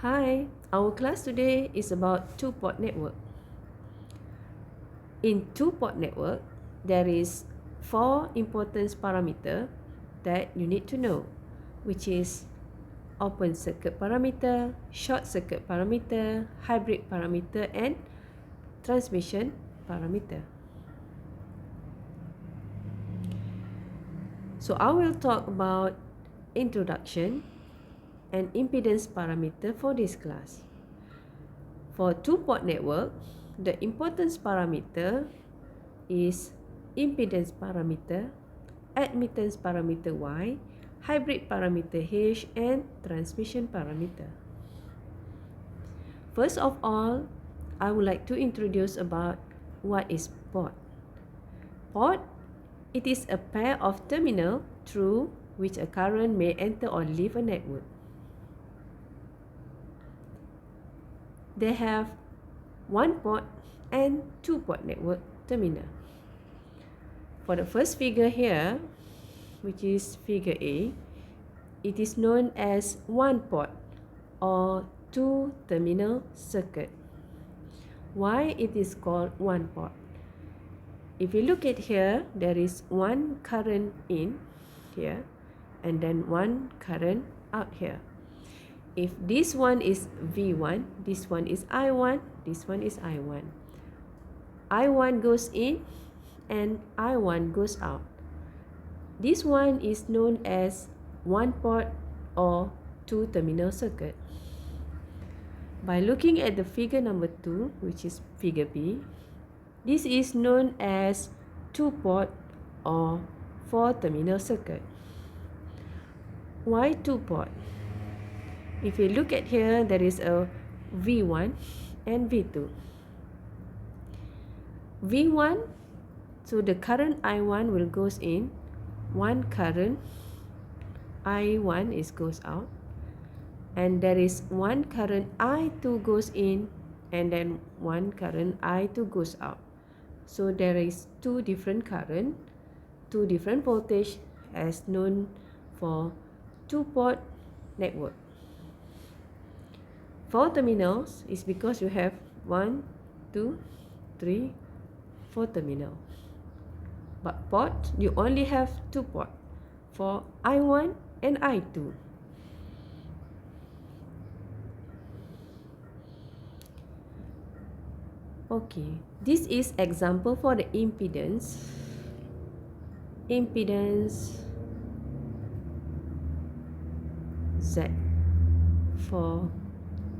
Hi, our class today is about two-port network. In two-port network, there is four importance parameter that you need to know, which is open circuit parameter, short circuit parameter, hybrid parameter, and transmission parameter. So I will talk about introduction and impedance parameter for this class. For two-port network, the importance parameter is impedance parameter, admittance parameter Y, hybrid parameter H, and transmission parameter. First of all, I would like to introduce about what is port. Port, it is a pair of terminal through which a current may enter or leave a network. They have one port and two port network terminal. For the first figure here, which is figure A, it is known as one port or two terminal circuit. Why it is called one port? If you look at here, there is one current in here and then one current out here. If this one is V1, this one is I1, this one is I1. I1 goes in and I1 goes out. This one is known as one port or two terminal circuit. By looking at the figure number 2, which is figure B, this is known as two port or four terminal circuit. Why two port? If you look at here, there is a V1 and V2. V1, so the current I1 will goes in, one current I1 goes out, and there is one current I2 goes in and then one current I2 goes out. So there is two different current, two different voltage as known for two-port network. Four terminals is because you have 1, 2, 3, 4 terminal. But port, you only have two port for I1 and I2. Okay, this is example for the impedance. Impedance Z for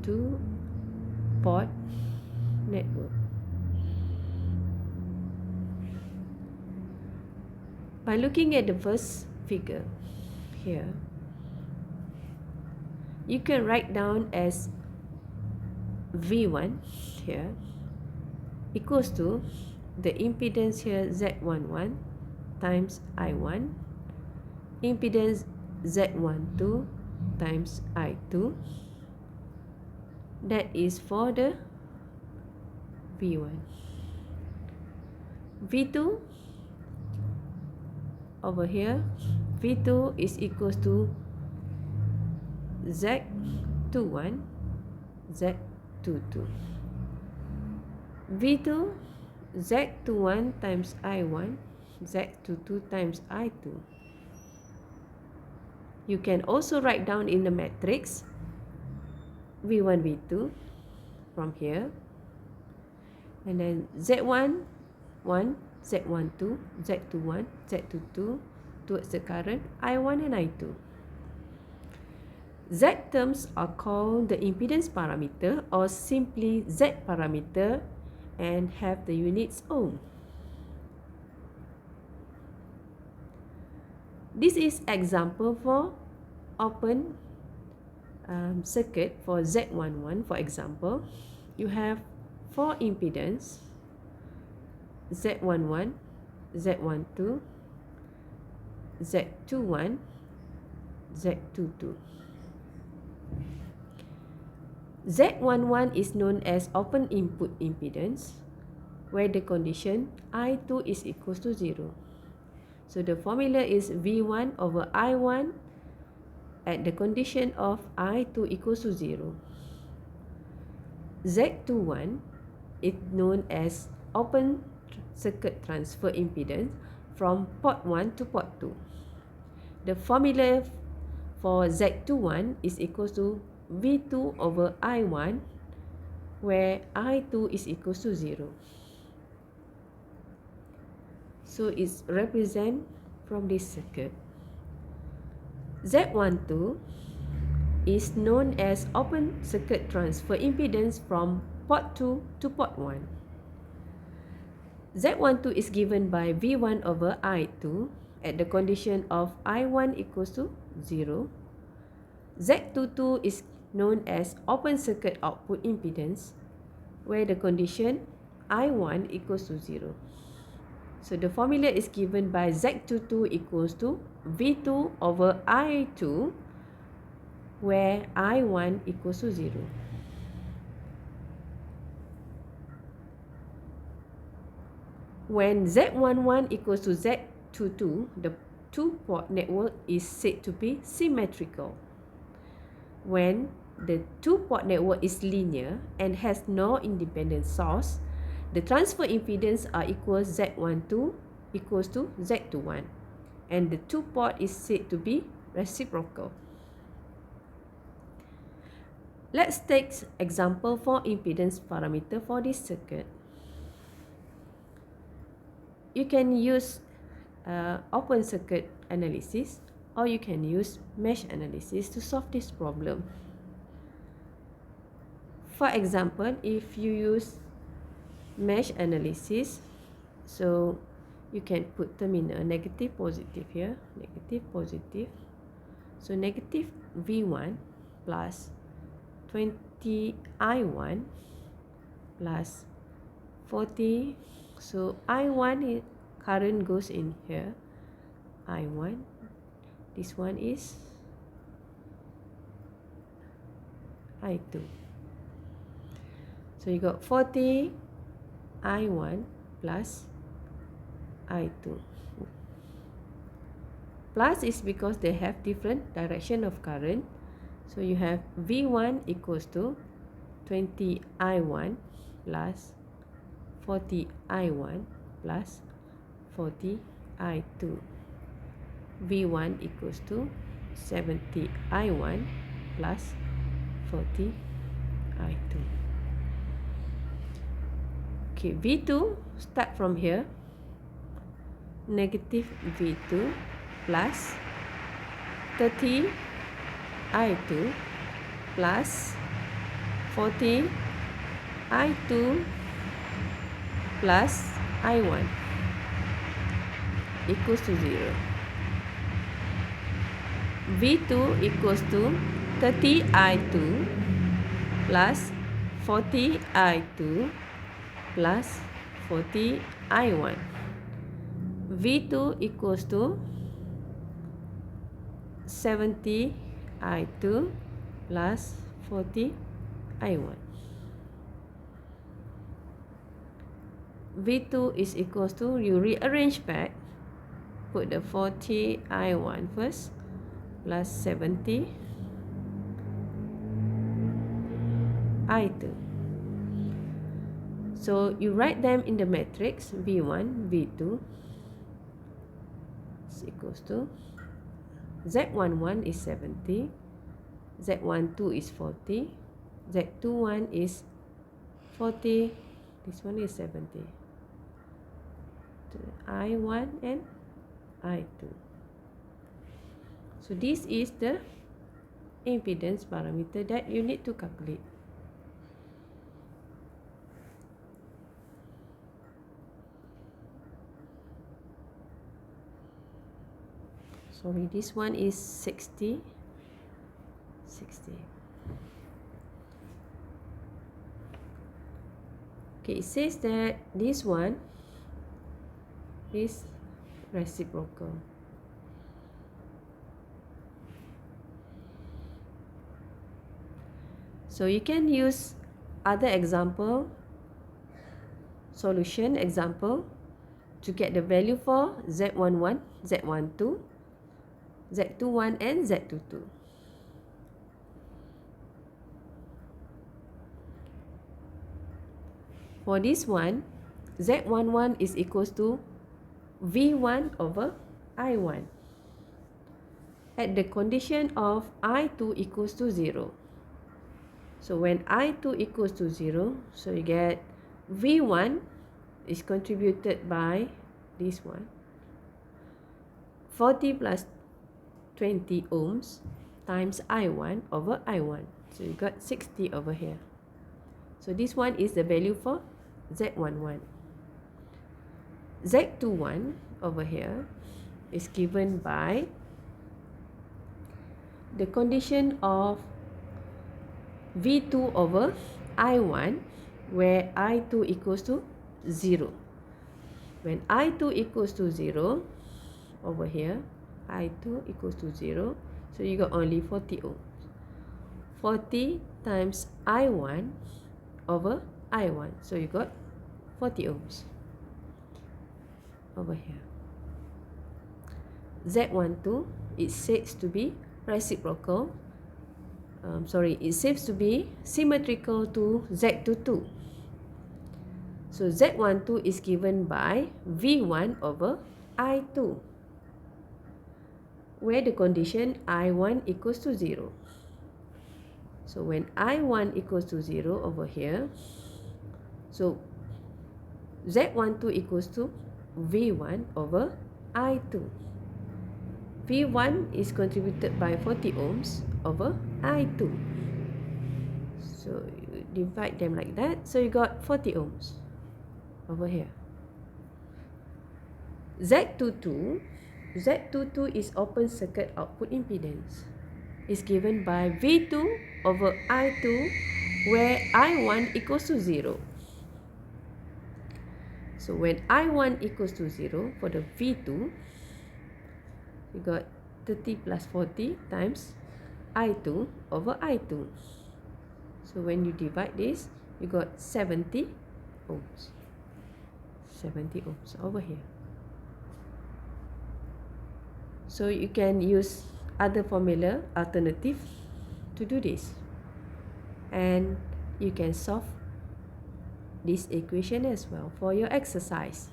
two-port network. By looking at the first figure here, you can write down as V1 here equals to the impedance here Z11 times I1, impedance Z12 times I2. That is for the V1. V2 over here, V2 is equals to Z21, Z22. V2, Z21 times I1, Z22 times I2. You can also write down in the matrix V1, V2 from here. And then Z1, 1, Z12, Z21, Z22 towards the current I1 and I2. Z terms are called the impedance parameter or simply Z parameter and have the units ohm. This is example for open circuit for Z11. For example, you have four impedance Z11, Z12, Z21, Z22. Z11 is known as open input impedance, where the condition I2 is equals to 0. So the formula is V1 over I1 at the condition of I2 equals to 0. Z21 is known as open circuit transfer impedance from port 1 to port 2. The formula for Z21 is equal to V2 over I1, where I2 is equal to 0. So it's represent from this circuit. Z12 is known as open circuit transfer impedance from port 2 to port 1. Z12 is given by V1 over I2 at the condition of I1 equals to 0. Z22 is known as open circuit output impedance, where the condition I1 equals to 0. So the formula is given by Z22 equals to V2 over I2, where I1 equals to 0. When Z11 equals to Z22, the two-port network is said to be symmetrical. When the two-port network is linear and has no independent source, the transfer impedance are equal Z12 equals to Z21, and the two-port is said to be reciprocal. Let's take example for impedance parameter for this circuit. You can use open circuit analysis, or you can use mesh analysis to solve this problem. For example, if you use mesh analysis, so you can put terminal negative positive here, negative positive. So negative V1 plus 20 I1 plus 40. So I1 current goes in here, I1. This one is I2. So you got 40 I1 plus I2. Plus is because they have different direction of current. So you have V1 equals to 20 I1 plus 40 I1 plus 40 I2. V1 equals to 70 I1 plus 40 I2. Okay, V2 start from here. Negative V2 plus 30 I2 plus 40 I2 plus I1 equals to 0. V2 equals to 30 I2 plus 40 I2 plus 40 I1. V2 equals to 70 I2 plus 40 I1. V2 is equals to, you rearrange back, put the 40 I1 first plus 70 I2. So you write them in the matrix V1, V2 is equals to Z11 is 70, Z12 is 40, Z21 is 40, this one is 70. I1 and I2. So this is the impedance parameter that you need to calculate. Sorry, this one is 60. Okay, it says that this one is reciprocal. So you can use other example, solution example, to get the value for Z11, Z12, Z21 and Z22. 。 . 。 。 。 . 。 . 。 . 。 . 。 . 。 . 。 . 。 . 。 。 . 。 。 。 . 。 。 。 。 。 . 。 。 。 。 . 。 。 . 。 . 。 . 。 . 。 . 。 . 。for this one, Z11 is equals to V1 over I1 at the condition of I2 equals to 0. So when I2 equals to 0, so you get V1 is contributed by this one, 40 plus 20 ohms times I1 over I1. So you got 60 over here. So this one is the value for Z11. Z21 over here is given by the condition of V2 over I1, where I2 equals to 0. When I2 equals to 0, over here, I2 equals to 0, so you got only 40 ohms. 40 times I1 over I1, so you got 40 ohms over here. Z12 is said to be reciprocal. It seems to be symmetrical to Z22. So Z12 is given by V1 over I2, where the condition I1 equals to 0. So when I1 equals to 0 over here, so Z12 equals to V1 over I2. V1 is contributed by 40 ohms over I2. So you divide them like that, so you got 40 ohms over here. Z22 is open circuit output impedance. Is given by V2 over I2, where I1 equals to 0. So when I1 equals to 0 for the V2, you got 30 plus 40 times I2 over I2. So when you divide this, you got 70 ohms. 70 ohms over here. So you can use other formula alternative to do this. And you can solve this equation as well for your exercise.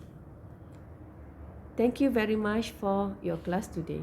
Thank you very much for your class today.